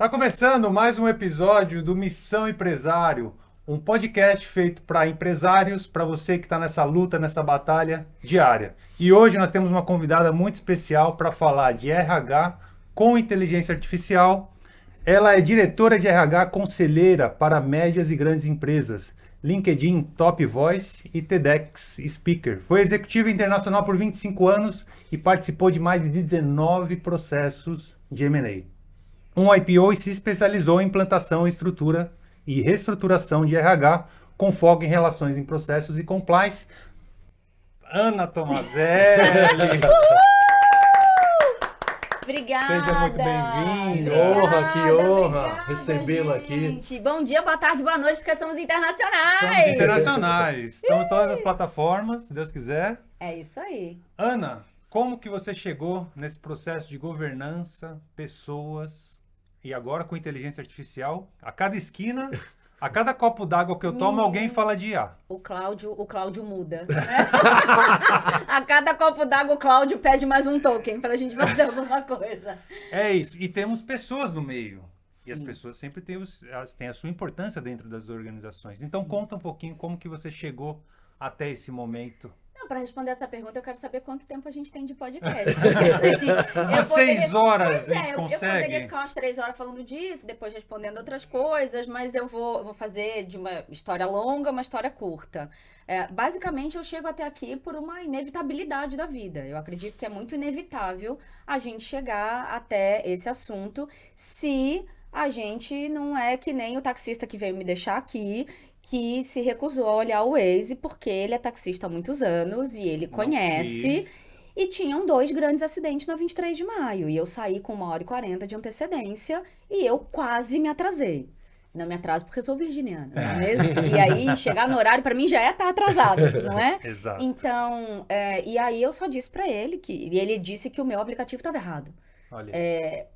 Tá começando mais um episódio do Missão Empresário, um podcast feito para empresários, para você que está nessa luta, nessa batalha diária. E hoje nós temos uma convidada muito especial para falar de RH com inteligência artificial. Ela é diretora de RH conselheira para médias e grandes empresas, LinkedIn Top Voice e TEDx Speaker. Foi executiva internacional por 25 anos e participou de mais de 19 processos de M&A. Um IPO e se especializou em implantação, estrutura e reestruturação de RH com foco em relações em processos e compliance. Ana Tomazelli. Obrigada. Seja muito bem-vindo. Obrigada, Que honra obrigada, recebê-la aqui. gente. Bom dia, boa tarde, boa noite, porque somos internacionais. Somos internacionais. Estamos em todas as plataformas, se Deus quiser. É isso aí. Ana, como que você chegou nesse processo de governança, pessoas e agora com inteligência artificial? A cada esquina, a cada copo d'água que eu tomo, alguém fala de IA. O Cláudio muda. A cada copo d'água, o Cláudio pede mais um token pra gente fazer alguma coisa. É isso. E temos pessoas no meio. Sim. E as pessoas sempre elas têm a sua importância dentro das organizações. Então, conta um pouquinho como que você chegou até esse momento. Para responder essa pergunta, eu quero saber quanto tempo a gente tem de podcast. Umas 6 horas a gente consegue? Eu poderia ficar umas 3 horas falando disso, depois respondendo outras coisas, mas eu vou fazer de uma história longa, uma história curta. Basicamente, eu chego até aqui por uma inevitabilidade da vida. Eu acredito que é muito inevitável a gente chegar até esse assunto se a gente não é que nem o taxista que veio me deixar aqui, que se recusou a olhar o Waze porque ele é taxista há muitos anos e ele conhece. E tinham 2 grandes acidentes na 23 de maio. E eu saí com 1h40 de antecedência e eu quase me atrasei. Não me atraso porque eu sou virginiana, não é mesmo? E aí, chegar no horário, pra mim, já é estar atrasado, não é? Exato. Então, e aí eu só disse pra ele e ele disse que o meu aplicativo estava errado. Olha.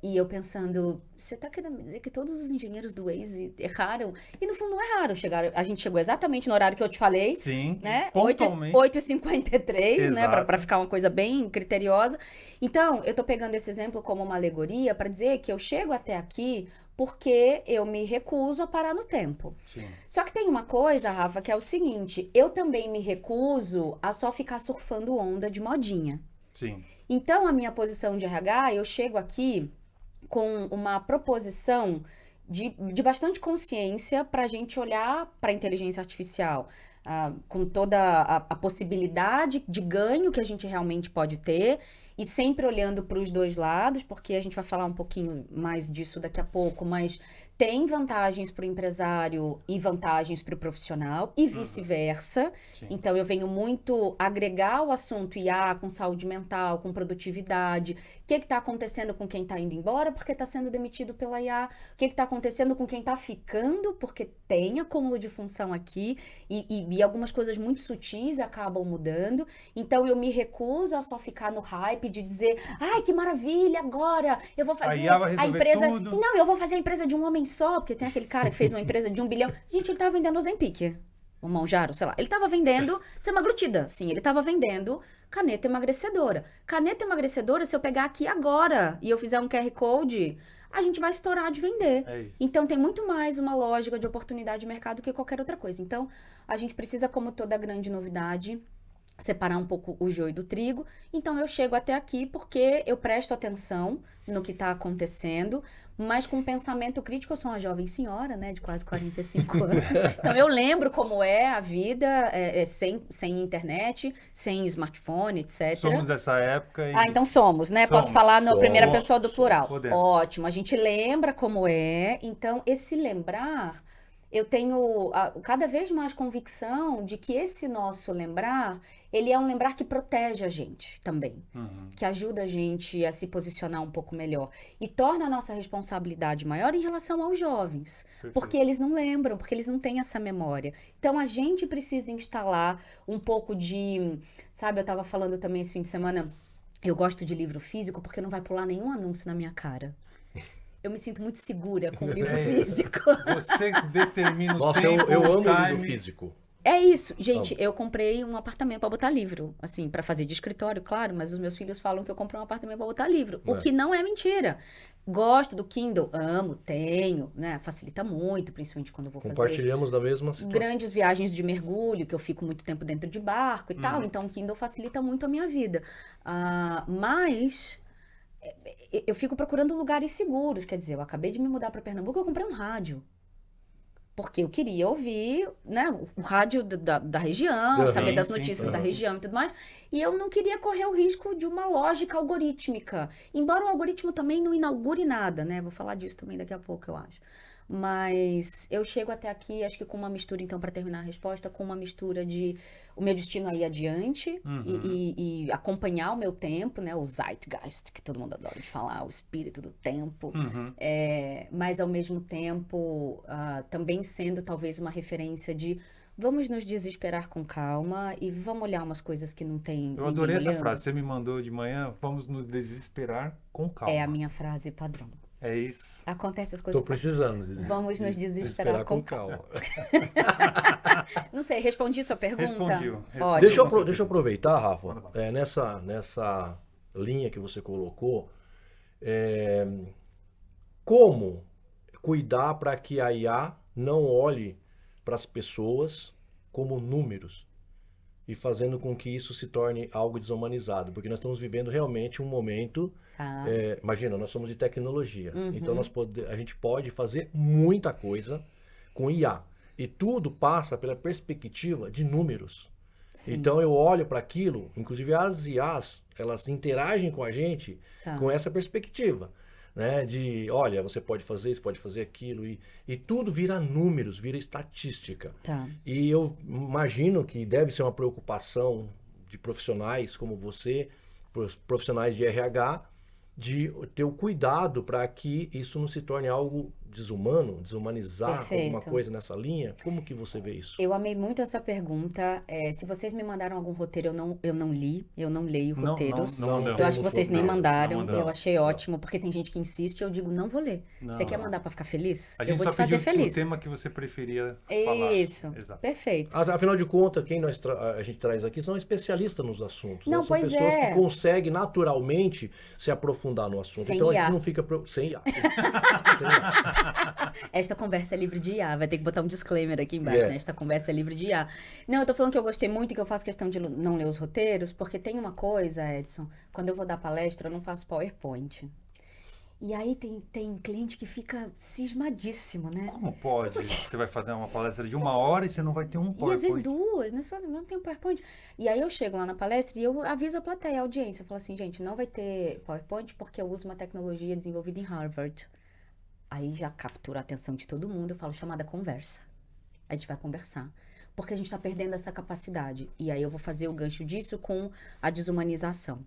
E eu pensando, você tá querendo me dizer que todos os engenheiros do Waze erraram? E no fundo não erraram, a gente chegou exatamente no horário que eu te falei. Sim, né? pontualmente. 8h53, né? Exato. Pra ficar uma coisa bem criteriosa. Então, eu tô pegando esse exemplo como uma alegoria para dizer que eu chego até aqui porque eu me recuso a parar no tempo. Sim. Só que tem uma coisa, Rafa, que é o seguinte, eu também me recuso a só ficar surfando onda de modinha. Sim. Então, a minha posição de RH, eu chego aqui com uma proposição de bastante consciência para a gente olhar para a inteligência artificial, com toda a possibilidade de ganho que a gente realmente pode ter, e sempre olhando para os dois lados, porque a gente vai falar um pouquinho mais disso daqui a pouco, mas tem vantagens para o empresário e vantagens para o profissional, e vice-versa. Sim. Então, eu venho muito agregar o assunto IA com saúde mental, com produtividade. O que está acontecendo com quem está indo embora porque está sendo demitido pela IA? O que está acontecendo com quem está ficando porque tem acúmulo de função aqui e algumas coisas muito sutis acabam mudando. Então, eu me recuso a só ficar no hype de dizer, ai, que maravilha, agora eu vou fazer a empresa... Tudo. Não, eu vou fazer a empresa de um homem só, porque tem aquele cara que fez uma empresa de 1 bilhão. Gente, ele tava vendendo Ozempic, o Monjaro, sei lá. Ele tava vendendo semaglutida, sim, ele tava vendendo caneta emagrecedora. Caneta emagrecedora, se eu pegar aqui agora e eu fizer um QR Code, a gente vai estourar de vender. É isso. Então, tem muito mais uma lógica de oportunidade de mercado que qualquer outra coisa. Então, a gente precisa, como toda grande novidade, separar um pouco o joio do trigo. Então, eu chego até aqui porque eu presto atenção no que está acontecendo, mas com pensamento crítico. Eu sou uma jovem senhora, né, de quase 45 anos. Então, eu lembro como é a vida sem internet, sem smartphone, etc. Somos dessa época. Então somos, né? Somos. Posso falar na primeira Somos. pessoa do plural. Podemos. Ótimo. A gente lembra como é. Então, esse lembrar... Eu tenho cada vez mais convicção de que esse nosso lembrar, ele é um lembrar que protege a gente também, que ajuda a gente a se posicionar um pouco melhor e torna a nossa responsabilidade maior em relação aos jovens, porque eles não lembram, porque eles não têm essa memória. Então, a gente precisa instalar um pouco de... Sabe, eu estava falando também esse fim de semana, eu gosto de livro físico porque não vai pular nenhum anúncio na minha cara. Eu me sinto muito segura com o livro físico. Você determina o Nossa, tempo, eu o amo o time. livro físico. É isso. Gente, eu comprei um apartamento pra botar livro. Assim, pra fazer de escritório, claro, mas os meus filhos falam que eu comprei um apartamento pra botar livro. O que não é mentira. Gosto do Kindle, amo, tenho, né? Facilita muito, principalmente quando eu vou fazer Compartilhamos da mesma situação. grandes viagens de mergulho, que eu fico muito tempo dentro de barco e tal. Então, o Kindle facilita muito a minha vida. Mas eu fico procurando lugares seguros. Quer dizer, eu acabei de me mudar para Pernambuco, eu comprei um rádio. Porque eu queria ouvir, né, o rádio da região, saber das notícias da região e tudo mais. E eu não queria correr o risco de uma lógica algorítmica. Embora o algoritmo também não inaugure nada, né? Vou falar disso também daqui a pouco, eu acho. Mas eu chego até aqui, acho que com uma mistura, então, para terminar a resposta, com uma mistura de o meu destino aí adiante e acompanhar o meu tempo, né? O Zeitgeist, que todo mundo adora de falar, o espírito do tempo. Mas, ao mesmo tempo, também sendo talvez uma referência de vamos nos desesperar com calma e vamos olhar umas coisas que não tem Eu adorei essa frase, você me mandou de manhã, vamos nos desesperar com calma. É a minha frase padrão. É isso. Acontece as coisas. Tô precisando. Vamos nos desesperar com calma. Não sei, respondi sua pergunta? Respondi. Deixa eu aproveitar, Rafa, nessa linha que você colocou, como cuidar para que a IA não olhe para as pessoas como números e fazendo com que isso se torne algo desumanizado, porque nós estamos vivendo realmente um momento, imagina, nós somos de tecnologia, então a gente pode fazer muita coisa com IA, e tudo passa pela perspectiva de números. Sim. Então eu olho para aquilo, inclusive as IAs, elas interagem com a gente com essa perspectiva. Né, de, olha, você pode fazer isso, pode fazer aquilo, e tudo vira números, vira estatística. E eu imagino que deve ser uma preocupação de profissionais como você, profissionais de RH, de ter o cuidado para que isso não se torne algo desumano, desumanizar alguma coisa nessa linha. Como que você vê isso? Eu amei muito essa pergunta. Se vocês me mandaram algum roteiro, eu não li, eu não leio roteiros. Eu acho que vocês nem mandaram. Eu achei ótimo, porque tem gente que insiste e eu digo, não vou ler. Você quer mandar para ficar feliz? Eu vou te fazer feliz. O tema que você preferia falar. Isso, perfeito. Afinal de contas, quem a gente traz aqui são especialistas nos assuntos. Não, né? São pessoas que conseguem naturalmente se aprofundar no assunto. Sem então IA. A gente não fica... Sem IA. Esta conversa é livre de IA. Vai ter que botar um disclaimer aqui embaixo, né? Esta conversa é livre de IA. Não, eu tô falando que eu gostei muito e que eu faço questão de não ler os roteiros, porque tem uma coisa, Edson, quando eu vou dar palestra, eu não faço PowerPoint. E aí tem cliente que fica cismadíssimo, né? Como pode? Você vai fazer uma palestra de 1 hora e você não vai ter um PowerPoint. E às vezes 2, né? Você fala, não tem um PowerPoint. E aí eu chego lá na palestra e eu aviso a plateia, a audiência. Eu falo assim, gente, não vai ter PowerPoint porque eu uso uma tecnologia desenvolvida em Harvard. Aí já captura a atenção de todo mundo. Eu falo, chamada conversa. A gente vai conversar. Porque a gente tá perdendo essa capacidade. E aí eu vou fazer o gancho disso com a desumanização.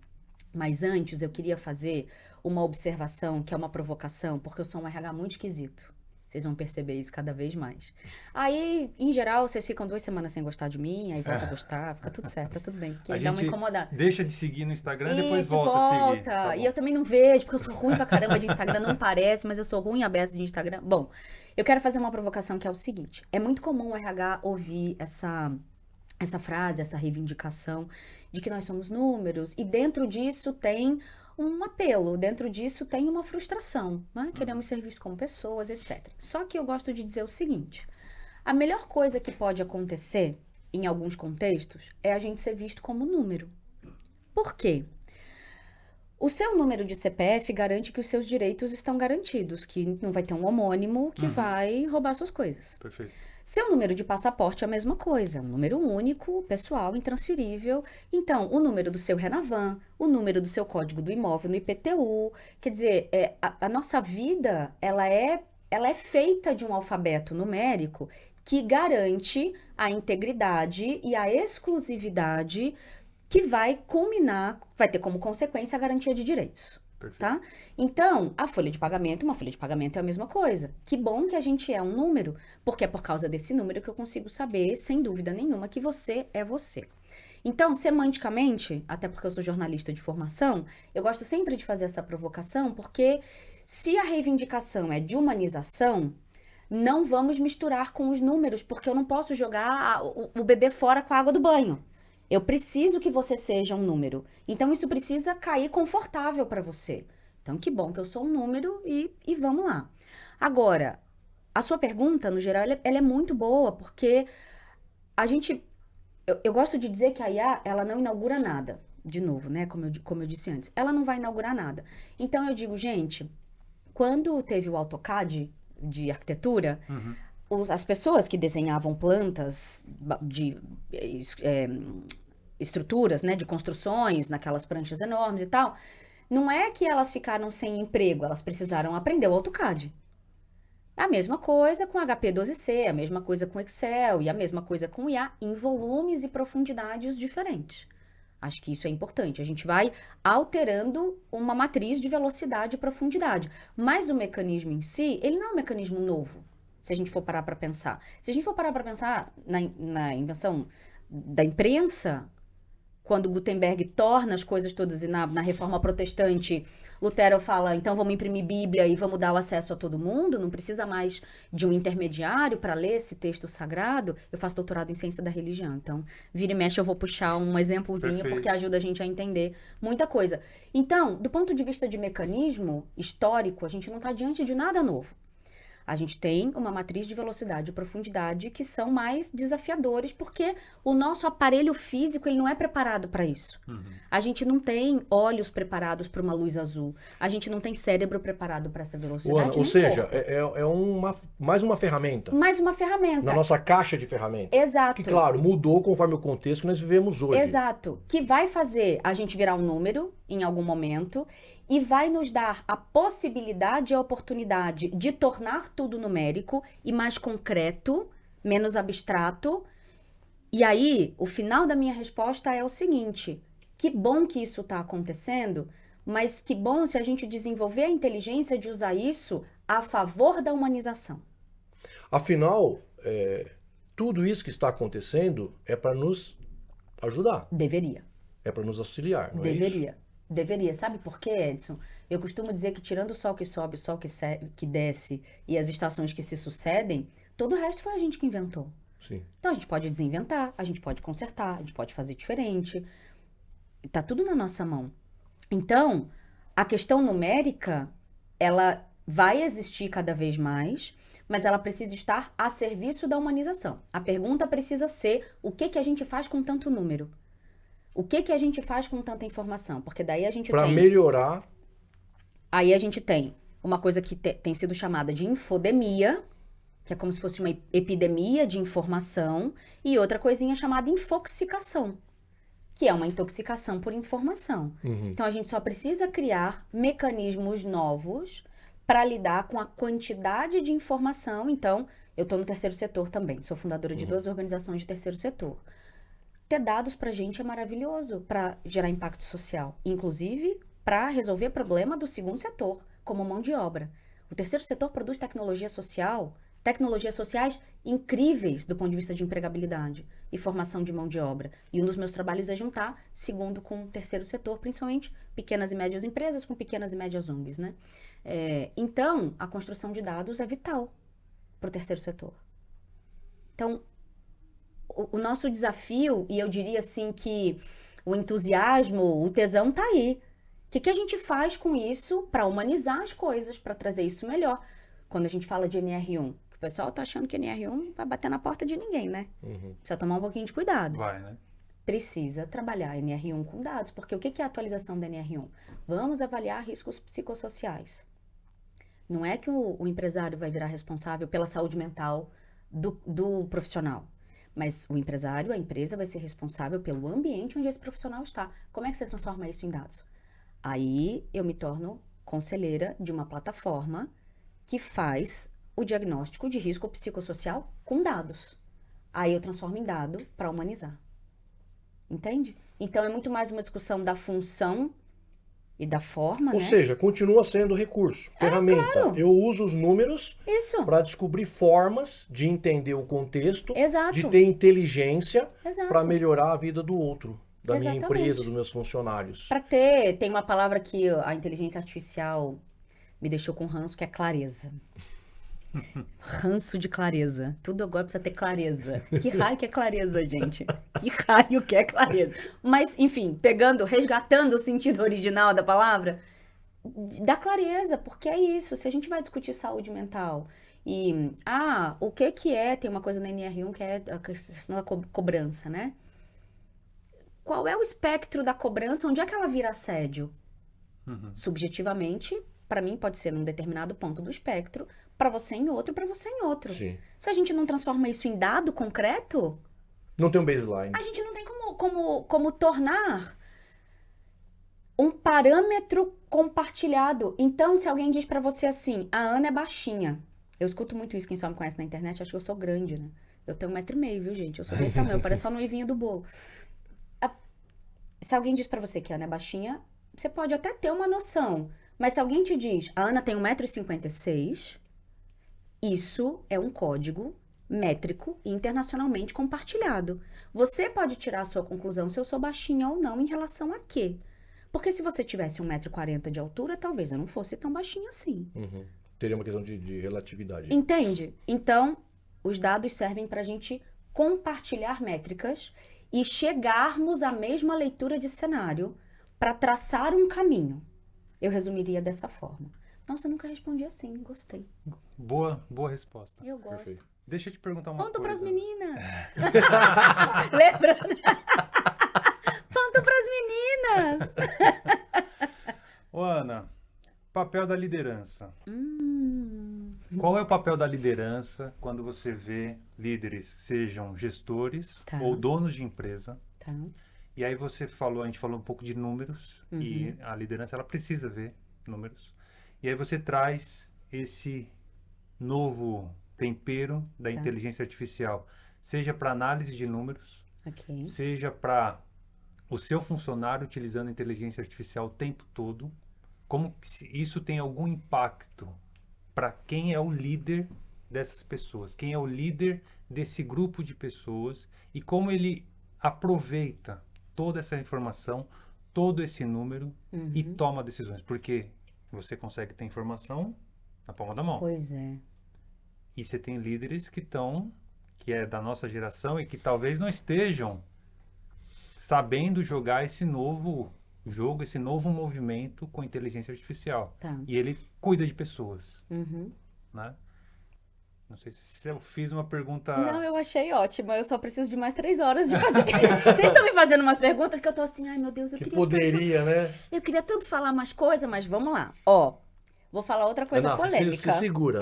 Mas antes eu queria fazer uma observação, que é uma provocação, porque eu sou um RH muito esquisito. Vocês vão perceber isso cada vez mais. Aí, em geral, vocês ficam 2 semanas sem gostar de mim, aí volta a gostar, fica tudo certo, tá tudo bem. Que dá uma incomodada. Deixa de seguir no Instagram e depois volta a seguir. Tá, e eu também não vejo, porque eu sou ruim pra caramba de Instagram, não parece, mas eu sou ruim aberto de Instagram. Bom, eu quero fazer uma provocação que é o seguinte. É muito comum o RH ouvir essa frase, essa reivindicação de que nós somos números, e dentro disso tem um apelo, dentro disso tem uma frustração, né? Queremos ser vistos como pessoas, etc. Só que eu gosto de dizer o seguinte, a melhor coisa que pode acontecer, em alguns contextos, é a gente ser visto como número. Por quê? O seu número de CPF garante que os seus direitos estão garantidos, que não vai ter um homônimo que vai roubar suas coisas. Perfeito. Seu número de passaporte é a mesma coisa, um número único, pessoal, intransferível. Então, o número do seu Renavan, o número do seu código do imóvel no IPTU. Quer dizer, a nossa vida, ela é feita de um alfabeto numérico que garante a integridade e a exclusividade que vai culminar, vai ter como consequência a garantia de direitos. Tá? Então, uma folha de pagamento é a mesma coisa. Que bom que a gente é um número, porque é por causa desse número que eu consigo saber, sem dúvida nenhuma, que você é você. Então, semanticamente, até porque eu sou jornalista de formação, eu gosto sempre de fazer essa provocação, porque se a reivindicação é de humanização, não vamos misturar com os números, porque eu não posso jogar o bebê fora com a água do banho. Eu preciso que você seja um número. Então, isso precisa cair confortável para você. Então, que bom que eu sou um número e vamos lá. Agora, a sua pergunta, no geral, ela é muito boa, porque a gente... Eu gosto de dizer que a IA, ela não inaugura nada. De novo, né? Como eu disse antes. Ela não vai inaugurar nada. Então, eu digo, gente, quando teve o AutoCAD de arquitetura, as pessoas que desenhavam plantas de estruturas, né, de construções, naquelas pranchas enormes e tal, não é que elas ficaram sem emprego, elas precisaram aprender o AutoCAD. A mesma coisa com HP12C, a mesma coisa com Excel e a mesma coisa com IA, em volumes e profundidades diferentes. Acho que isso é importante. A gente vai alterando uma matriz de velocidade e profundidade. Mas o mecanismo em si, ele não é um mecanismo novo, se a gente for parar para pensar. Se a gente for parar para pensar na invenção da imprensa, quando Gutenberg torna as coisas todas, e na Reforma Protestante, Lutero fala, então vamos imprimir Bíblia e vamos dar o acesso a todo mundo, não precisa mais de um intermediário para ler esse texto sagrado. Eu faço doutorado em ciência da religião, então vira e mexe eu vou puxar um exemplozinho, Perfeito. porque ajuda a gente a entender muita coisa. Então, do ponto de vista de mecanismo histórico, a gente não está diante de nada novo. A gente tem uma matriz de velocidade e profundidade que são mais desafiadores, porque o nosso aparelho físico ele não é preparado para isso. A gente não tem olhos preparados para uma luz azul. A gente não tem cérebro preparado para essa velocidade. Ou nem seja, corpo. mais uma ferramenta Mais uma ferramenta. na nossa caixa de ferramentas. Exato. Que, claro, mudou conforme o contexto que nós vivemos hoje. Exato. Que vai fazer a gente virar um número em algum momento e vai nos dar a possibilidade e a oportunidade de tornar tudo numérico e mais concreto, menos abstrato. E aí, o final da minha resposta é o seguinte: que bom que isso está acontecendo, mas que bom se a gente desenvolver a inteligência de usar isso a favor da humanização. Afinal, tudo isso que está acontecendo é para nos ajudar. Deveria. É para nos auxiliar, não é isso? Deveria. Sabe por quê, Edson? Eu costumo dizer que tirando o sol que sobe, o sol que desce e as estações que se sucedem, todo o resto foi a gente que inventou. Sim. Então a gente pode desinventar, a gente pode consertar, a gente pode fazer diferente. Tá tudo na nossa mão. Então, a questão numérica, ela vai existir cada vez mais, mas ela precisa estar a serviço da humanização. A pergunta precisa ser: o que a gente faz com tanto número? O que a gente faz com tanta informação? Porque daí a gente Para tem... melhorar. Aí a gente tem uma coisa que tem sido chamada de infodemia, que é como se fosse uma epidemia de informação, e outra coisinha chamada infoxicação, que é uma intoxicação por informação. Então a gente só precisa criar mecanismos novos para lidar com a quantidade de informação. Então, eu estou no terceiro setor também, sou fundadora de 2 organizações de terceiro setor. Ter dados pra gente é maravilhoso para gerar impacto social, inclusive para resolver problema do segundo setor, como mão de obra. O terceiro setor produz tecnologia social, tecnologias sociais incríveis do ponto de vista de empregabilidade e formação de mão de obra. E um dos meus trabalhos é juntar segundo com o terceiro setor, principalmente pequenas e médias empresas com pequenas e médias ONGs, né? Então, a construção de dados é vital para o terceiro setor. Então, o nosso desafio, e eu diria assim que o entusiasmo, o tesão tá aí. O que a gente faz com isso para humanizar as coisas, para trazer isso melhor? Quando a gente fala de NR1, o pessoal tá achando que NR1 vai bater na porta de ninguém, né? Precisa tomar um pouquinho de cuidado. Vai, né? Precisa trabalhar NR1 com dados, porque o que é a atualização da NR1? Vamos avaliar riscos psicossociais. Não é que o empresário vai virar responsável pela saúde mental do profissional. Mas o empresário, a empresa, vai ser responsável pelo ambiente onde esse profissional está. Como é que você transforma isso em dados? Aí eu me torno conselheira de uma plataforma que faz o diagnóstico de risco psicossocial com dados. Aí eu transformo em dado para humanizar. Entende? Então é muito mais uma discussão da função e da forma, Ou né? seja, continua sendo recurso, ferramenta. claro. Eu uso os números Isso. para descobrir formas de entender o contexto, Exato. de ter inteligência Exato. para melhorar a vida do outro, da minha Exatamente. empresa, dos meus funcionários. Tem uma palavra que a inteligência artificial me deixou com ranço, que é clareza. Ranço de clareza. Tudo agora precisa ter clareza. Que raio que é clareza, gente? Que raio que é clareza? Mas, enfim, resgatando o sentido original da palavra, dá clareza, porque é isso. Se a gente vai discutir saúde mental e, o que é, tem uma coisa na NR1 que é a questão da cobrança, né? Qual é o espectro da cobrança? Onde é que ela vira assédio? Subjetivamente, para mim pode ser num determinado ponto do espectro, para você em outro, para você em outro. Sim. Se a gente não transforma isso em dado concreto, Não tem um baseline. a gente não tem como tornar um parâmetro compartilhado. Então, se alguém diz pra você assim, a Ana é baixinha. Eu escuto muito isso, quem só me conhece na internet, acha que eu sou grande, né? Eu tenho 1,5 m, viu, gente? Eu sou desse tamanho, eu pareço só noivinha do bolo. Se alguém diz pra você que a Ana é baixinha, você pode até ter uma noção. Mas se alguém te diz, a Ana tem 1,56 m, isso é um código métrico e internacionalmente compartilhado. Você pode tirar a sua conclusão se eu sou baixinha ou não em relação a quê? Porque se você tivesse 1,40 m de altura, talvez eu não fosse tão baixinha assim. Teria uma questão de relatividade. Entende? Então, os dados servem para a gente compartilhar métricas e chegarmos à mesma leitura de cenário para traçar um caminho. Eu resumiria dessa forma. Nossa, eu nunca respondi assim, gostei. Boa resposta. Eu gosto. Perfeito. Deixa eu te perguntar uma Ponto coisa. para as meninas. Lembra? Ponto para as meninas. Ô, Ana, papel da liderança. Qual é o papel da liderança quando você vê líderes, sejam gestores Tá. ou donos de empresa? Tá. E aí a gente falou um pouco de números e a liderança ela precisa ver números. E aí você traz esse novo tempero da inteligência artificial, seja para análise de números, Ok. seja para o seu funcionário utilizando a inteligência artificial o tempo todo. Como que isso tem algum impacto para quem é o líder dessas pessoas, quem é o líder desse grupo de pessoas e como ele aproveita toda essa informação, todo esse número e toma decisões. Porque você consegue ter informação na palma da mão. Pois é. E você tem líderes que é da nossa geração e que talvez não estejam sabendo jogar esse novo jogo, esse novo movimento com inteligência artificial. Tá. E ele cuida de pessoas, né? Não sei se eu fiz uma pergunta... Não, eu achei ótima. Eu só preciso de mais 3 horas de podcast. Vocês estão me fazendo umas perguntas que eu tô assim, ai meu Deus, eu Que queria poderia, tanto... né? Eu queria tanto falar mais coisa, mas vamos lá. Ó, vou falar outra coisa Ana, polêmica. se segura.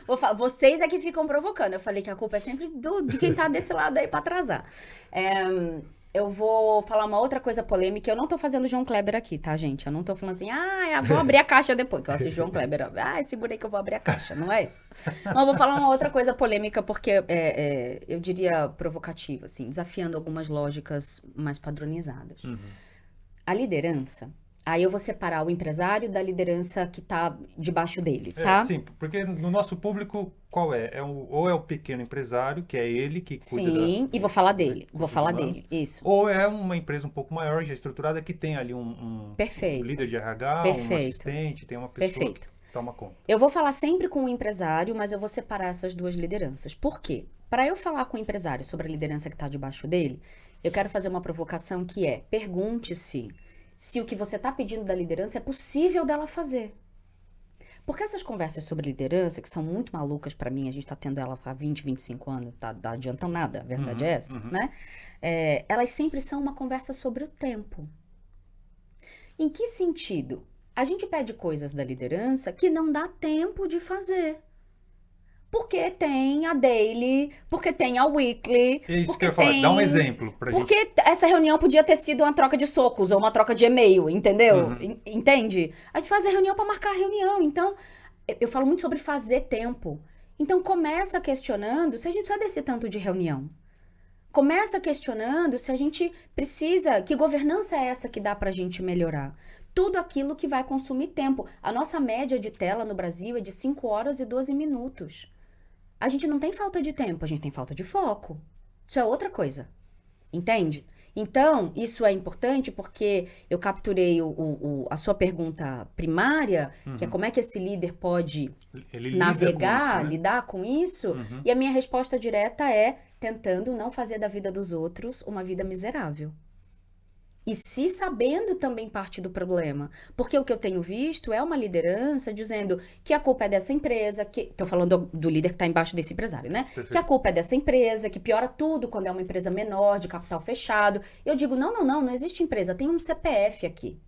Vou falar, vocês é que ficam provocando. Eu falei que a culpa é sempre de quem tá desse lado aí pra atrasar. Eu vou falar uma outra coisa polêmica. Eu não tô fazendo João Kleber aqui, tá, gente? Eu não tô falando assim, eu vou abrir a caixa depois, que eu assisto João Kleber. Segurei que eu vou abrir a caixa. Não é isso. Mas eu vou falar uma outra coisa polêmica, porque eu diria provocativa, assim, desafiando algumas lógicas mais padronizadas. A liderança... Aí eu vou separar o empresário da liderança que tá debaixo dele, tá? Sim, porque no nosso público, qual é? Ou é o pequeno empresário, que é ele que cuida Sim, e vou falar dele. Vou recursos falar humanos. dele, isso. Ou é uma empresa um pouco maior, já estruturada, que tem ali um Perfeito. líder de RH, um Perfeito. assistente, tem uma pessoa Perfeito. que toma conta. Eu vou falar sempre com o empresário, mas eu vou separar essas duas lideranças. Por quê? Para eu falar com o empresário sobre a liderança que está debaixo dele, eu quero fazer uma provocação que é: pergunte-se se o que você está pedindo da liderança é possível dela fazer. Porque essas conversas sobre liderança, que são muito malucas para mim, a gente está tendo ela há 20, 25 anos, tá adiantando nada, a verdade é essa, né? Elas sempre são uma conversa sobre o tempo. Em que sentido? A gente pede coisas da liderança que não dá tempo de fazer. Porque tem a daily, porque tem a weekly. É isso porque que eu ia falar. Dá um exemplo pra gente. Porque essa reunião podia ter sido uma troca de socos ou uma troca de e-mail, entendeu? Entende? A gente faz a reunião para marcar a reunião. Então, eu falo muito sobre fazer tempo. Então, começa questionando se a gente precisa desse tanto de reunião. Começa questionando se a gente precisa... Que governança é essa que dá pra gente melhorar? Tudo aquilo que vai consumir tempo. A nossa média de tela no Brasil é de 5 horas e 12 minutos. A gente não tem falta de tempo, a gente tem falta de foco. Isso é outra coisa. Entende? Então, isso é importante porque eu capturei a sua pergunta primária, que é como é que esse líder pode Ele lida com navegar, isso, né? lidar com isso, e a minha resposta direta é tentando não fazer da vida dos outros uma vida miserável. E se sabendo também parte do problema. Porque o que eu tenho visto é uma liderança dizendo que a culpa é dessa empresa, que tô falando do líder que está embaixo desse empresário, né? Perfeito. Que a culpa é dessa empresa, que piora tudo quando é uma empresa menor, de capital fechado. Eu digo, não existe empresa, tem um CPF aqui.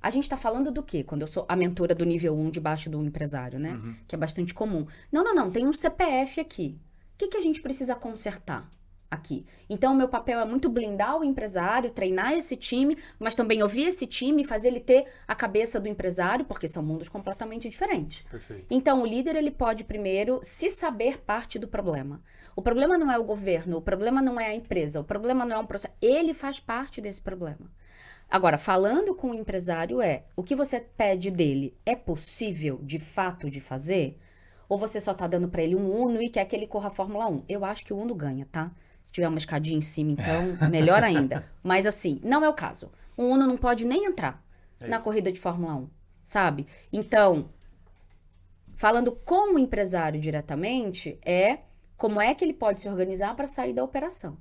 A gente tá falando do quê? Quando eu sou a mentora do nível 1 debaixo do empresário, né? Que é bastante comum. Não, tem um CPF aqui. O que a gente precisa consertar aqui? Então, o meu papel é muito blindar o empresário, treinar esse time, mas também ouvir esse time e fazer ele ter a cabeça do empresário, porque são mundos completamente diferentes. Perfeito. Então, o líder, ele pode primeiro se saber parte do problema. O problema não é o governo, o problema não é a empresa, o problema não é um processo. Ele faz parte desse problema. Agora, falando com o empresário o que você pede dele é possível, de fato, de fazer? Ou você só tá dando pra ele um Uno e quer que ele corra a Fórmula 1? Eu acho que o Uno ganha, tá? Se tiver uma escadinha em cima, então, melhor ainda. Mas assim, não é o caso. O Uno não pode nem entrar na corrida de Fórmula 1, sabe? Então, falando com o empresário diretamente, como é que ele pode se organizar para sair da operação.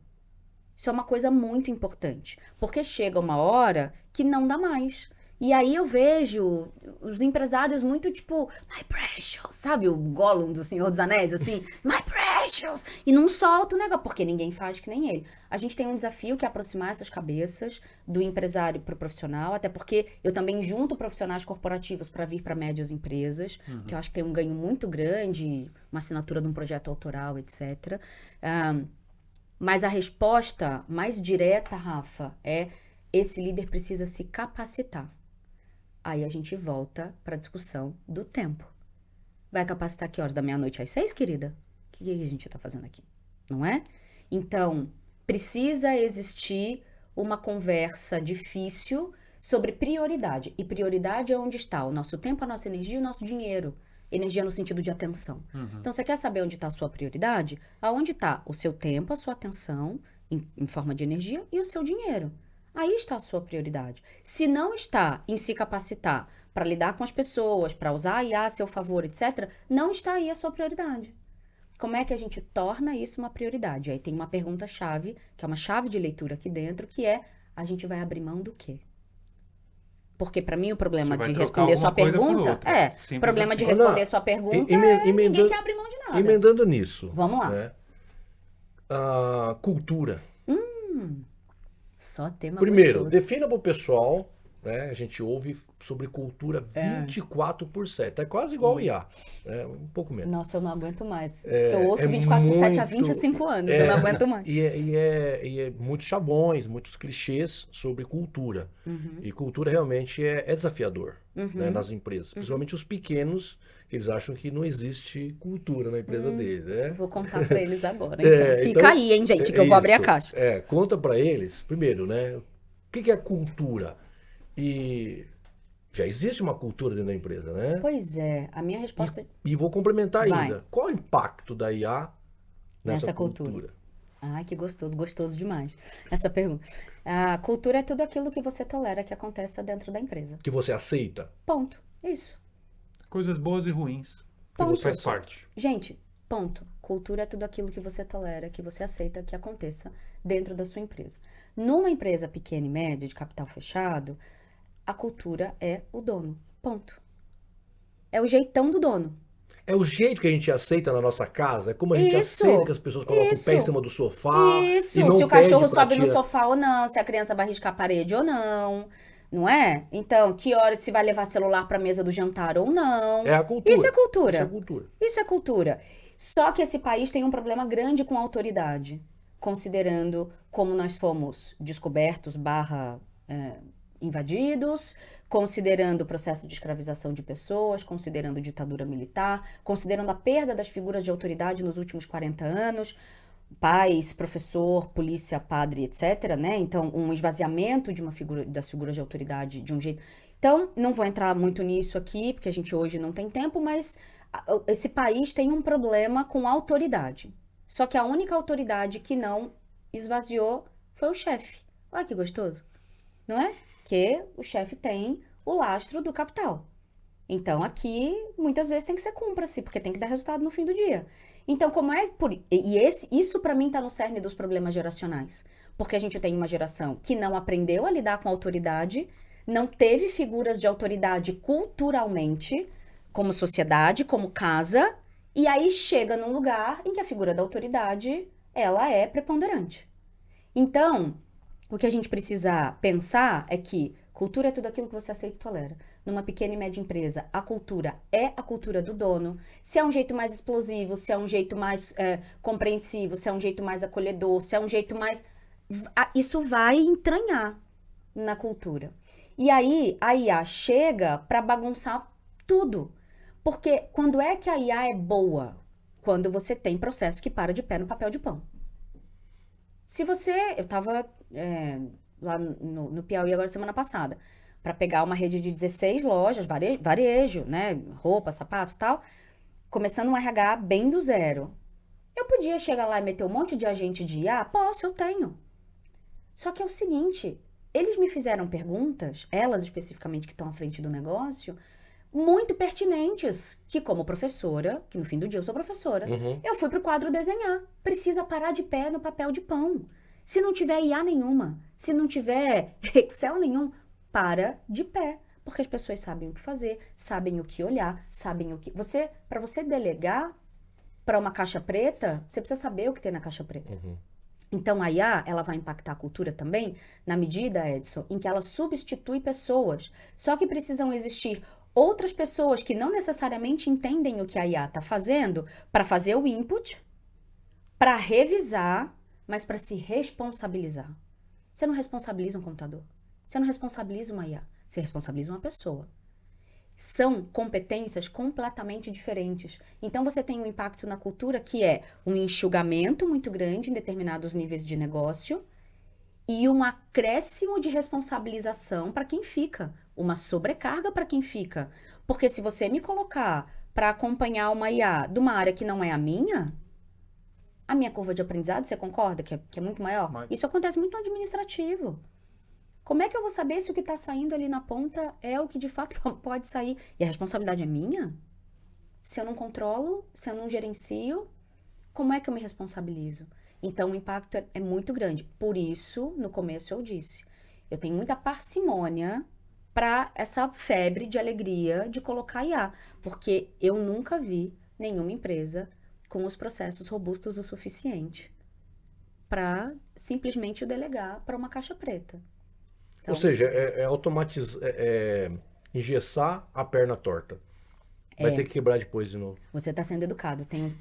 Isso é uma coisa muito importante, porque chega uma hora que não dá mais. E aí eu vejo os empresários muito tipo, my precious, sabe o Gollum do Senhor dos Anéis, assim, my precious, e não solta o negócio, porque ninguém faz que nem ele. A gente tem um desafio que é aproximar essas cabeças do empresário para o profissional, até porque eu também junto profissionais corporativos para vir para médias empresas, que eu acho que tem um ganho muito grande, uma assinatura de um projeto autoral, etc. Mas a resposta mais direta, Rafa, esse líder precisa se capacitar. Aí a gente volta para a discussão do tempo. Vai capacitar que horas? Da meia-noite às 6, querida? O que a gente está fazendo aqui? Não é? Então, precisa existir uma conversa difícil sobre prioridade. E prioridade é onde está o nosso tempo, a nossa energia e o nosso dinheiro. Energia no sentido de atenção. Então, você quer saber onde está a sua prioridade? Aonde está o seu tempo, a sua atenção, em forma de energia, e o seu dinheiro. Aí está a sua prioridade. Se não está em se capacitar para lidar com as pessoas, para usar a IA a seu favor, etc., não está aí a sua prioridade. Como é que a gente torna isso uma prioridade? Aí tem uma pergunta-chave, que é uma chave de leitura aqui dentro, que a gente vai abrir mão do quê? Porque para mim o problema de responder sua pergunta o problema de responder sua pergunta ninguém quer abrir mão de nada. Emendando nisso. Vamos lá. Né? A cultura. Só tema Primeiro, gostoso. defina para o pessoal, né? A gente ouve sobre cultura 24/7. É quase igual o IA. Um pouco menos. Nossa, eu não aguento mais. Eu ouço 24/7 há 25 anos. Eu não aguento mais. E é muitos chavões, muitos clichês sobre cultura. E cultura realmente é desafiador, né, nas empresas. Principalmente os pequenos, que eles acham que não existe cultura na empresa deles. Né? Vou contar para eles agora. Então. Fica aí, hein, gente, que eu vou abrir a caixa. Conta para eles, primeiro, né? O que é cultura? E já existe uma cultura dentro da empresa, né? Pois é, a minha resposta... E vou complementar Vai. ainda. Qual o impacto da IA nessa cultura? Ai, que gostoso demais essa pergunta. A cultura é tudo aquilo que você tolera que aconteça dentro da empresa. Que você aceita? Ponto. Isso. Coisas boas e ruins. Que você Faz aceita. parte. Gente, ponto. Cultura é tudo aquilo que você tolera, que você aceita que aconteça dentro da sua empresa. Numa empresa pequena e média, de capital fechado, a cultura é o dono. Ponto. É o jeitão do dono. É o jeito que a gente aceita na nossa casa? É como a gente Isso. aceita que as pessoas colocam o pé em cima do sofá? Isso. E não Se o cachorro pede pra sobe no tia- sofá ou não, se a criança vai riscar a parede ou não. Não é? Então, que hora se vai levar celular para a mesa do jantar ou não. É a cultura. Isso é cultura. Isso é cultura. Isso é cultura. Só que esse país tem um problema grande com a autoridade, considerando como nós fomos descobertos / invadidos, considerando o processo de escravização de pessoas, considerando ditadura militar, considerando a perda das figuras de autoridade nos últimos 40 anos, pais, professor, polícia, padre, etc., né? Então, um esvaziamento de das figuras de autoridade de um jeito... Então, não vou entrar muito nisso aqui, porque a gente hoje não tem tempo, mas esse país tem um problema com autoridade. Só que a única autoridade que não esvaziou foi o chefe. Olha que gostoso, não é? Que o chefe tem o lastro do capital. Então, aqui, muitas vezes tem que ser cumpra-se, porque tem que dar resultado no fim do dia. Então, como é... isso, para mim, está no cerne dos problemas geracionais. Porque a gente tem uma geração que não aprendeu a lidar com a autoridade, não teve figuras de autoridade culturalmente, como sociedade, como casa, e aí chega num lugar em que a figura da autoridade, ela é preponderante. Então, o que a gente precisa pensar é que cultura é tudo aquilo que você aceita e tolera. Numa pequena e média empresa, a cultura é a cultura do dono. Se é um jeito mais explosivo, se é um jeito mais compreensivo, se é um jeito mais acolhedor, se é um jeito mais... Isso vai entranhar na cultura. E aí, a IA chega para bagunçar tudo. Porque quando é que a IA é boa? Quando você tem processo que para de pé no papel de pão. Se você... Eu estava lá no Piauí agora semana passada, para pegar uma rede de 16 lojas, varejo, né? Roupa, sapato e tal, começando um RH bem do zero. Eu podia chegar lá e meter um monte de agente de IA? Posso, eu tenho. Só que é o seguinte, eles me fizeram perguntas, elas especificamente que estão à frente do negócio, muito pertinentes, que como professora, que no fim do dia eu sou professora, eu fui pro quadro desenhar. Precisa parar de pé no papel de pão. Se não tiver IA nenhuma, se não tiver Excel nenhum, para de pé. Porque as pessoas sabem o que fazer, sabem o que olhar, sabem o que... Para você delegar para uma caixa preta, você precisa saber o que tem na caixa preta. Então, a IA, ela vai impactar a cultura também, na medida, Edson, em que ela substitui pessoas. Só que precisam existir outras pessoas que não necessariamente entendem o que a IA está fazendo para fazer o input, para revisar, mas para se responsabilizar. Você não responsabiliza um computador. Você não responsabiliza uma IA. Você responsabiliza uma pessoa. São competências completamente diferentes. Então, você tem um impacto na cultura que é um enxugamento muito grande em determinados níveis de negócio e um acréscimo de responsabilização para quem fica. Uma sobrecarga para quem fica. Porque se você me colocar para acompanhar uma IA de uma área que não é a minha curva de aprendizado, você concorda que é muito maior? Isso acontece muito no administrativo. Como é que eu vou saber se o que está saindo ali na ponta é o que de fato pode sair? E a responsabilidade é minha? Se eu não controlo, se eu não gerencio, como é que eu me responsabilizo? Então, o impacto é muito grande. Por isso, no começo eu disse, eu tenho muita parcimônia para essa febre de alegria de colocar IA. Porque eu nunca vi nenhuma empresa com os processos robustos o suficiente para simplesmente delegar para uma caixa preta. Então, ou seja, engessar a perna torta. Vai ter que quebrar depois de novo. Você está sendo educado. Tem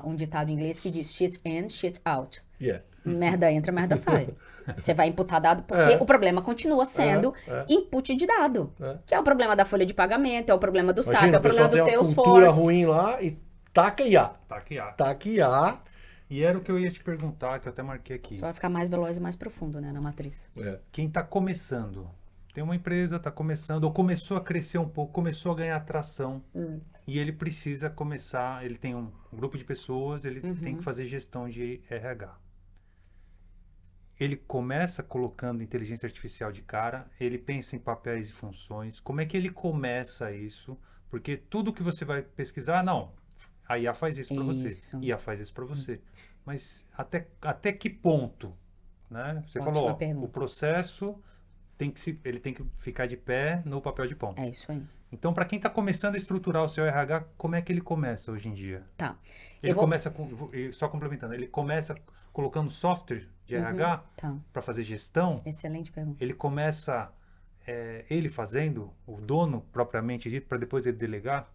um ditado em inglês que diz shit in, shit out. Yeah. Merda entra, merda sai. Você vai imputar dado porque o problema continua sendo input de dado. Que é o problema da folha de pagamento, é o problema do SAP, é o problema do Salesforce. Uma cultura ruim lá e taca IA. Taca IA. E era o que eu ia te perguntar, que eu até marquei aqui. Só vai ficar mais veloz e mais profundo, né, na matriz. Quem está começando, tem uma empresa, está começando, ou começou a crescer um pouco, começou a ganhar atração, e ele precisa começar, ele tem um grupo de pessoas, ele tem que fazer gestão de RH. Ele começa colocando inteligência artificial de cara, ele pensa em papéis e funções, como é que ele começa isso? Porque tudo que você vai pesquisar, não, a IA faz isso para você, IA faz isso para você. Mas até que ponto? Né? Você falou, o processo ele tem que ficar de pé no papel de pão. É isso aí. Então, para quem está começando a estruturar o seu RH, como é que ele começa hoje em dia? Tá. Ele começa, só complementando, ele começa colocando software de RH para fazer gestão? Excelente pergunta. Ele começa ele fazendo, o dono propriamente dito, para depois ele delegar?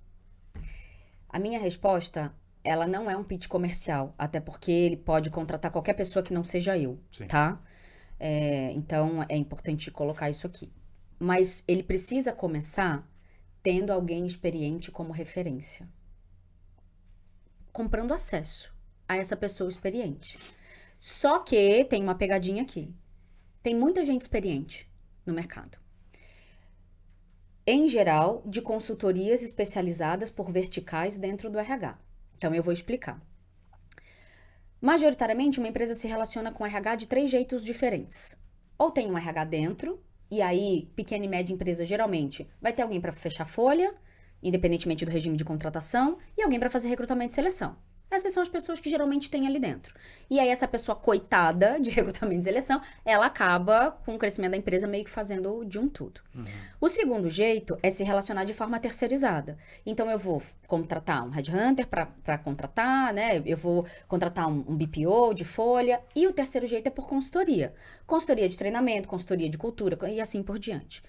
A minha resposta, ela não é um pitch comercial, até porque ele pode contratar qualquer pessoa que não seja eu, tá? Então, é importante colocar isso aqui. Mas ele precisa começar tendo alguém experiente como referência. Comprando acesso a essa pessoa experiente. Só que tem uma pegadinha aqui. Tem muita gente experiente no mercado. Em geral, de consultorias especializadas por verticais dentro do RH. Então, eu vou explicar. Majoritariamente, uma empresa se relaciona com RH de 3 jeitos diferentes. ou tem um RH dentro, e aí, pequena e média empresa, geralmente, vai ter alguém para fechar folha, independentemente do regime de contratação, e alguém para fazer recrutamento e seleção. Essas são as pessoas que geralmente tem ali dentro. E aí, essa pessoa coitada de recrutamento e seleção, ela acaba, com o crescimento da empresa, meio que fazendo de um tudo. O segundo jeito é se relacionar de forma terceirizada. Então, eu vou contratar um headhunter para contratar, né? Eu vou contratar um BPO de folha. E o terceiro jeito é por consultoria. Consultoria de treinamento, consultoria de cultura e assim por diante.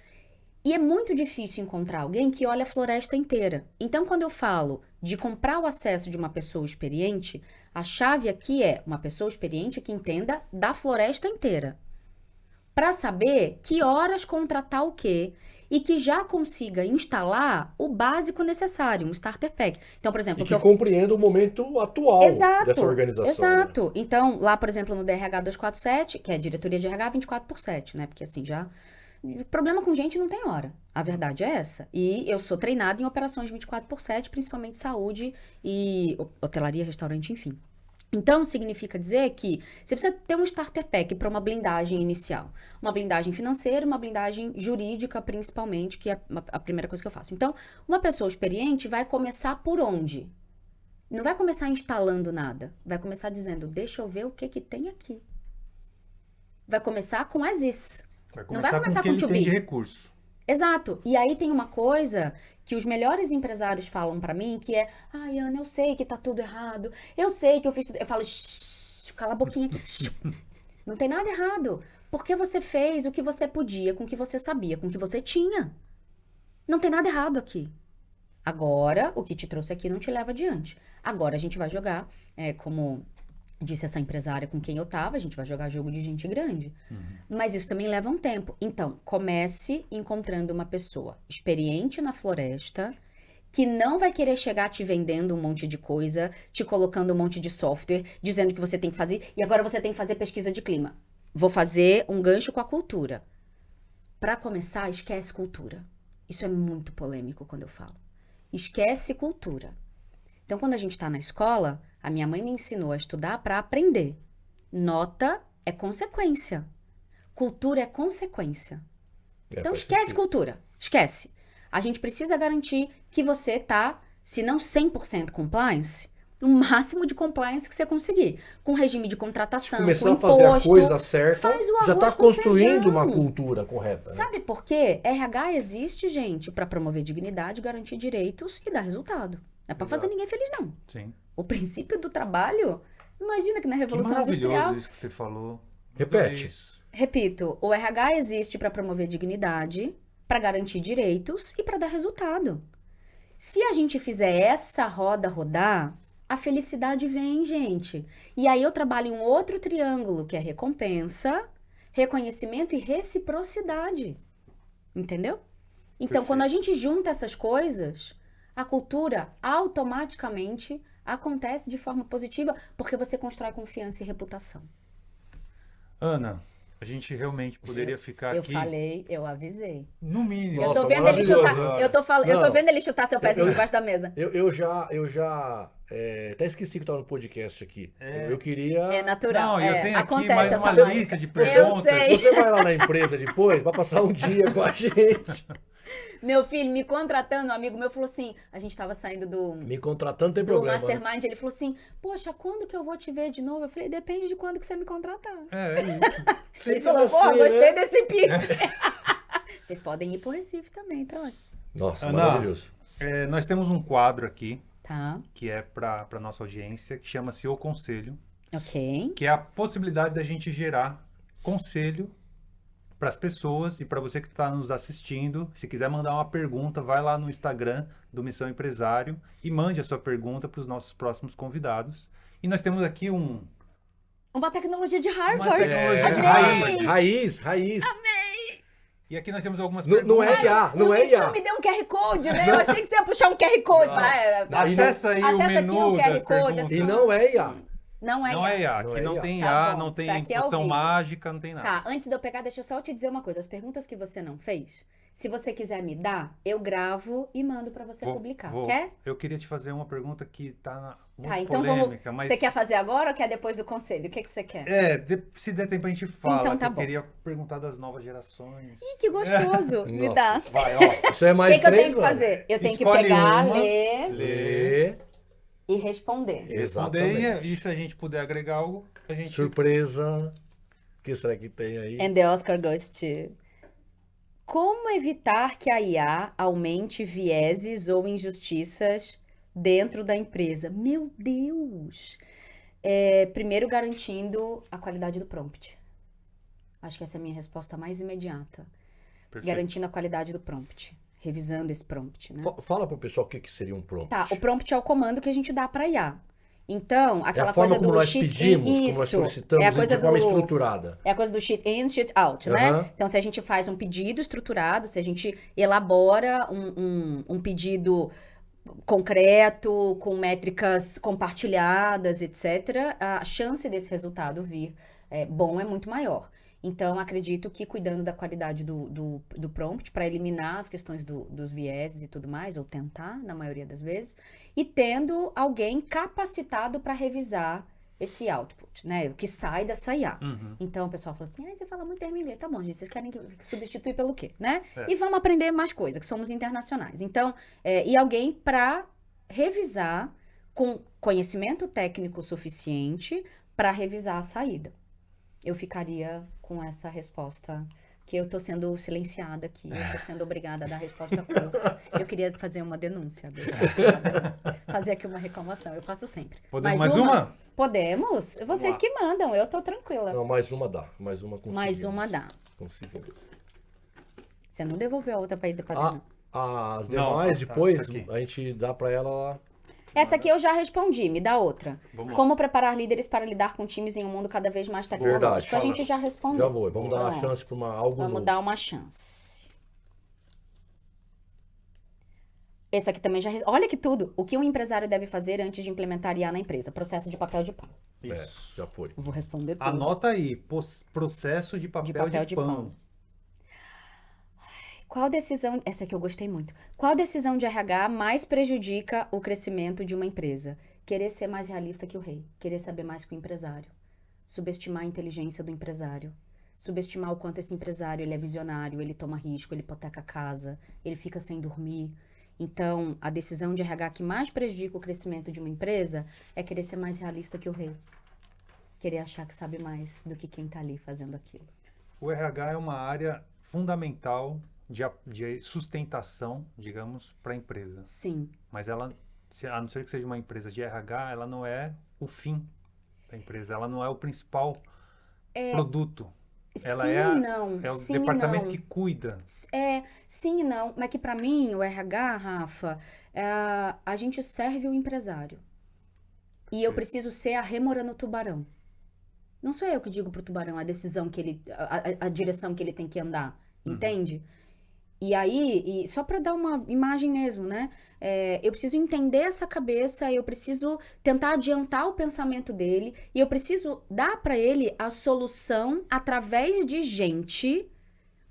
E é muito difícil encontrar alguém que olha a floresta inteira. Então, quando eu falo de comprar o acesso de uma pessoa experiente, a chave aqui é uma pessoa experiente que entenda da floresta inteira. Para saber que horas contratar o quê e que já consiga instalar o básico necessário, um starter pack. Então, por exemplo... E que compreenda o momento atual dessa organização. Exato. Né? Então, lá, por exemplo, no DRH 247, que é a diretoria de RH 24/7, né? Porque assim, já... Problema com gente não tem hora. A verdade é essa. E eu sou treinada em operações 24/7, principalmente saúde e hotelaria, restaurante, enfim. Então, significa dizer que você precisa ter um starter pack para uma blindagem inicial. Uma blindagem financeira, uma blindagem jurídica, principalmente, que é a primeira coisa que eu faço. Então, uma pessoa experiente vai começar por onde? Não vai começar instalando nada. Vai começar dizendo, deixa eu ver o que tem aqui. Vai começar com as is. Não vai começar com o que ele tem de recurso. Exato. E aí tem uma coisa que os melhores empresários falam pra mim, que é, ai, Ana, eu sei que tá tudo errado, eu sei que eu fiz tudo... Eu falo, cala a boquinha aqui. Não tem nada errado. Porque você fez o que você podia, com o que você sabia, com o que você tinha. Não tem nada errado aqui. Agora, o que te trouxe aqui não te leva adiante. Agora a gente vai jogar, como... disse essa empresária com quem eu tava, a gente vai jogar jogo de gente grande. Mas isso também leva um tempo. Então, comece encontrando uma pessoa experiente na floresta, que não vai querer chegar te vendendo um monte de coisa, te colocando um monte de software, dizendo que você tem que fazer, e agora você tem que fazer pesquisa de clima. Vou fazer um gancho com a cultura. Para começar, esquece cultura. Isso é muito polêmico quando eu falo. Esquece cultura. Então, quando a gente está na escola, a minha mãe me ensinou a estudar para aprender. Nota é consequência. Cultura é consequência. Então, esquece cultura. Esquece. A gente precisa garantir que você tá, se não 100% compliance, no máximo de compliance que você conseguir. Com regime de contratação, começar com a fazer a coisa certa, certa, já está construindo uma cultura correta. Né? Sabe por quê? RH existe, gente, para promover dignidade, garantir direitos e dar resultado. Não é pra fazer ninguém feliz, não. Sim. O princípio do trabalho, imagina que na Revolução Industrial... Que maravilhoso isso que você falou. Repete. Repito, o RH existe para promover dignidade, para garantir direitos e para dar resultado. Se a gente fizer essa roda rodar, a felicidade vem, gente. E aí eu trabalho em um outro triângulo, que é recompensa, reconhecimento e reciprocidade. Entendeu? Então, Perfeito. Quando a gente junta essas coisas... A cultura automaticamente acontece de forma positiva porque você constrói confiança e reputação. Ana, a gente realmente poderia ficar aqui... Eu falei, eu avisei. No mínimo. Eu Nossa, tô vendo ele chutar. Eu tô vendo ele chutar seu pezinho debaixo da mesa. Eu já até esqueci que estava no podcast aqui. Eu queria... É natural. Não, eu tenho aqui acontece mais essa uma mágica. lista de Eu perguntas. sei. Você vai lá na empresa depois, vai passar um dia com a gente. Meu filho me contratando, um amigo meu falou assim, a gente tava saindo do Me contratando tem do problema. Mastermind, ele falou assim, poxa, quando que eu vou te ver de novo? Eu falei, depende de quando que você me contratar. É isso. Ele Simples falou, pô, assim, gostei né? desse pitch. Vocês podem ir pro Recife também, tá? Nossa, Ana, maravilhoso. Nós temos um quadro aqui, Tá, que é para nossa audiência, que chama-se O Conselho, ok. que é a possibilidade da gente gerar conselho para as pessoas e para você que está nos assistindo. Se quiser mandar uma pergunta, vai lá no Instagram do Missão Empresário e mande a sua pergunta para os nossos próximos convidados. E nós temos aqui Uma tecnologia de Harvard. Uma tecnologia de Amei. Raiz. E aqui nós temos algumas Não perguntas. é IA, não é IA. Não me deu um QR Code, né? Eu achei que você ia puxar um QR Code. Acessa aí o Acessa aqui menu o QR das Code, perguntas. E não é IA. Não é Não é IA. IA, Não aqui é não IA. tem Tá IA, bom, não isso tem aqui é ao poção vivo. mágica, não tem nada. Tá, antes de eu pegar, deixa eu só te dizer uma coisa. As perguntas que você não fez, Se você quiser me dar, eu gravo e mando pra você publicar. Quer? Eu queria te fazer uma pergunta que tá muito Tá, então polêmica, mas... Você quer fazer agora ou quer depois do conselho? O que você quer? Se der tempo a gente fala, Então tá que eu bom. queria perguntar das novas gerações. Ih, que gostoso! Me Nossa. dá. Vai, ó. Isso é O mais que eu 3 tenho que fazer? Eu tenho que Escolhe pegar, uma. ler Lê. e responder. Responder Exatamente. e se a gente puder agregar algo, a gente... Surpresa. O que será que tem aí? And the Oscar goes to... Como evitar que a IA aumente vieses ou injustiças dentro da empresa? Meu Deus! Primeiro, garantindo a qualidade do prompt. Acho que essa é a minha resposta mais imediata. Perfeito. Garantindo a qualidade do prompt. Revisando esse prompt, né? Fala pro pessoal o que seria um prompt. Tá, o prompt é o comando que a gente dá para IA. Então, É aquela a forma coisa como do nós sheet pedimos, como nós isso, solicitamos é a coisa de forma do estruturada. é a coisa do sheet in, sheet out, né? Aham. Então, se a gente faz um pedido estruturado, se a gente elabora um pedido concreto, com métricas compartilhadas, etc., a chance desse resultado vir bom é muito maior. Então, acredito que cuidando da qualidade do prompt, para eliminar as questões dos vieses e tudo mais, ou tentar, na maioria das vezes, e tendo alguém capacitado para revisar esse output, né? O que sai dessa IA. Uhum. Então, o pessoal fala assim, você fala muito termo em inglês. Tá bom, gente, vocês querem substituir pelo quê, né? É. E vamos aprender mais coisa, que somos internacionais. Então, e alguém para revisar com conhecimento técnico suficiente para revisar a saída. Eu ficaria com essa resposta, que eu tô sendo silenciada aqui, eu tô sendo obrigada a dar resposta curta. Eu queria fazer uma denúncia, fazer aqui uma reclamação, eu faço sempre. Podemos mais uma? Podemos? Vocês lá. que mandam, eu tô tranquila. Não, mais uma dá. Mais uma conseguimos. Mais uma dá. Conseguimos. Você não devolveu a outra pra ir depois, não. As Não, demais, tá, depois, tá aqui. a gente dá pra ela lá. Essa aqui eu já respondi, me dá outra. Vamos lá. Como preparar líderes para lidar com times em um mundo cada vez mais tecnológico? Verdade, A gente já respondeu. Já vou. Vamos dar uma Pronto. chance pra algo Vamos novo. dar uma chance. Esse aqui também já... Olha que tudo! O que um empresário deve fazer antes de implementar IA na empresa? Processo de papel de pão. Isso. Já foi. Eu vou responder tudo. Anota aí, processo de papel de pão. Qual decisão... Essa aqui eu gostei muito. Qual decisão de RH mais prejudica o crescimento de uma empresa? Querer ser mais realista que o rei. Querer saber mais que o empresário. Subestimar a inteligência do empresário. Subestimar o quanto esse empresário ele é visionário, ele toma risco, ele hipoteca a casa, ele fica sem dormir. Então, a decisão de RH que mais prejudica o crescimento de uma empresa é querer ser mais realista que o rei. Querer achar que sabe mais do que quem tá ali fazendo aquilo. O RH é uma área fundamental de sustentação, digamos, para a empresa. Sim. Mas ela, a não ser que seja uma empresa de RH, ela não é o fim da empresa. Ela não é o principal produto. Ela sim é, e não. é o sim departamento e não. que cuida. Sim e não. Mas que pra mim, o RH, Rafa, a gente serve o empresário. E eu preciso ser a rêmora no tubarão. Não sou eu que digo pro tubarão a decisão que ele... A direção que ele tem que andar. Entende? E aí, só para dar uma imagem mesmo, né? Eu preciso entender essa cabeça, eu preciso tentar adiantar o pensamento dele e eu preciso dar para ele a solução através de gente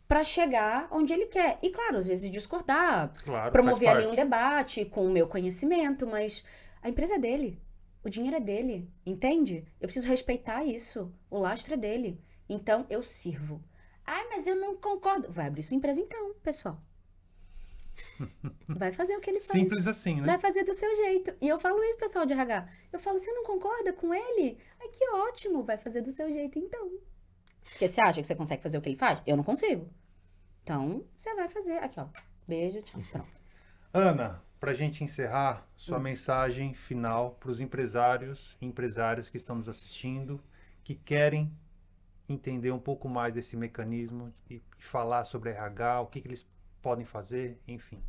para chegar onde ele quer. E claro, às vezes discordar, Claro, promover faz ali um parte. debate com o meu conhecimento, mas a empresa é dele, o dinheiro é dele, entende? Eu preciso respeitar isso, o lastro é dele. Então, eu sirvo. Ah, mas eu não concordo. Vai abrir sua empresa então, pessoal. Vai fazer o que ele faz. Simples assim, né? Vai fazer do seu jeito. E eu falo isso, pessoal de RH. Eu falo, você não concorda com ele? Ai, que ótimo. Vai fazer do seu jeito então. Porque você acha que você consegue fazer o que ele faz? Eu não consigo. Então, você vai fazer. Aqui, ó. Beijo, tchau. Pronto. Ana, para a gente encerrar, sua mensagem final para os empresários e empresárias que estão nos assistindo, que querem entender um pouco mais desse mecanismo e falar sobre RH, o que eles podem fazer, enfim.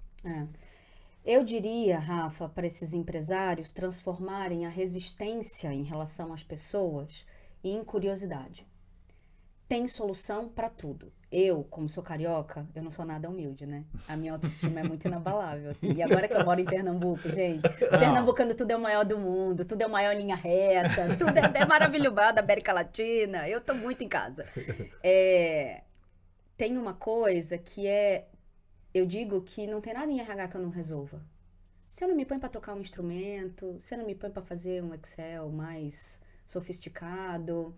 Eu diria, Rafa, para esses empresários transformarem a resistência em relação às pessoas em curiosidade. Tem solução para tudo. Eu, como sou carioca, eu não sou nada humilde, né? A minha autoestima é muito inabalável, assim. E agora que eu moro em Pernambuco, gente, pernambucano tudo é o maior do mundo, tudo é o maior em linha reta, tudo é maravilhoso da América Latina, eu tô muito em casa. Tem uma coisa que é eu digo que não tem nada em RH que eu não resolva. Você não me põe para tocar um instrumento, você não me põe para fazer um Excel mais sofisticado,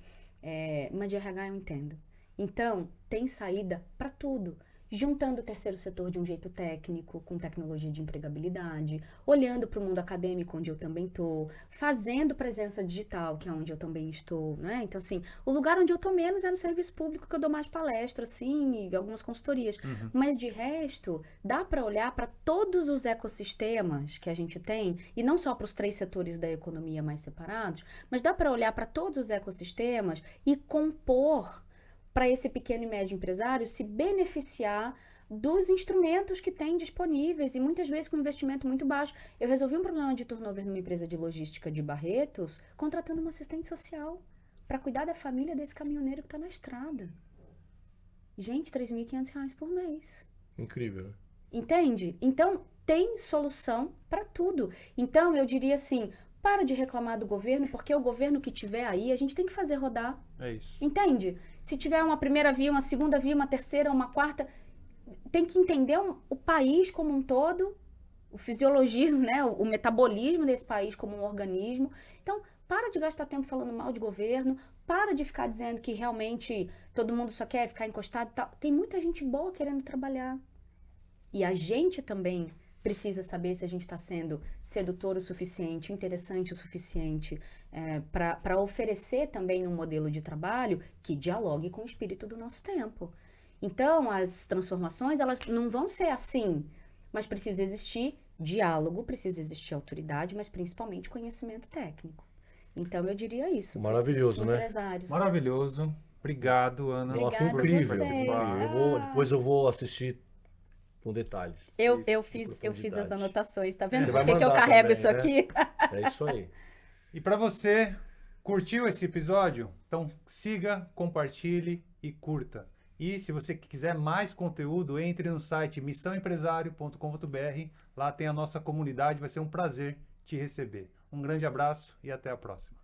mas de RH eu entendo. Então, tem saída para tudo. Juntando o terceiro setor de um jeito técnico, com tecnologia de empregabilidade, olhando para o mundo acadêmico, onde eu também estou, fazendo presença digital, que é onde eu também estou, né? Então, assim, o lugar onde eu estou menos é no serviço público, que eu dou mais palestra, assim, e algumas consultorias. Mas, de resto, dá para olhar para todos os ecossistemas que a gente tem, e não só para os 3 setores da economia mais separados, mas dá para olhar para todos os ecossistemas e compor para esse pequeno e médio empresário se beneficiar dos instrumentos que tem disponíveis e muitas vezes com investimento muito baixo. Eu resolvi um problema de turnover numa empresa de logística de Barretos, contratando uma assistente social para cuidar da família desse caminhoneiro que está na estrada. Gente, R$ 3.500 por mês. Incrível. Entende? Então, tem solução para tudo. Então, eu diria assim, para de reclamar do governo, porque o governo que tiver aí, a gente tem que fazer rodar. É isso. Entende? Se tiver uma primeira via, uma segunda via, uma terceira, uma quarta, tem que entender o país como um todo, o fisiologismo, né? O metabolismo desse país como um organismo. Então, para de gastar tempo falando mal de governo, para de ficar dizendo que realmente todo mundo só quer ficar encostado e tal. Tem muita gente boa querendo trabalhar. E a gente também precisa saber se a gente está sendo sedutor o suficiente, interessante o suficiente para oferecer também um modelo de trabalho que dialogue com o espírito do nosso tempo. Então, as transformações, elas não vão ser assim, mas precisa existir diálogo, precisa existir autoridade, mas principalmente conhecimento técnico. Então, eu diria isso. Maravilhoso, né? Empresários. Maravilhoso. Obrigado, Ana. Nossa, Obrigada a incrível. vocês. Incrível. Depois eu vou assistir com detalhes. Eu com fiz as profundidade. anotações, tá vendo Você por vai que eu mandar carrego também, isso né? aqui? É isso aí. E para você, curtiu esse episódio? Então siga, compartilhe e curta. E se você quiser mais conteúdo, entre no site missãoempresario.com.br. Lá tem a nossa comunidade, vai ser um prazer te receber. Um grande abraço e até a próxima.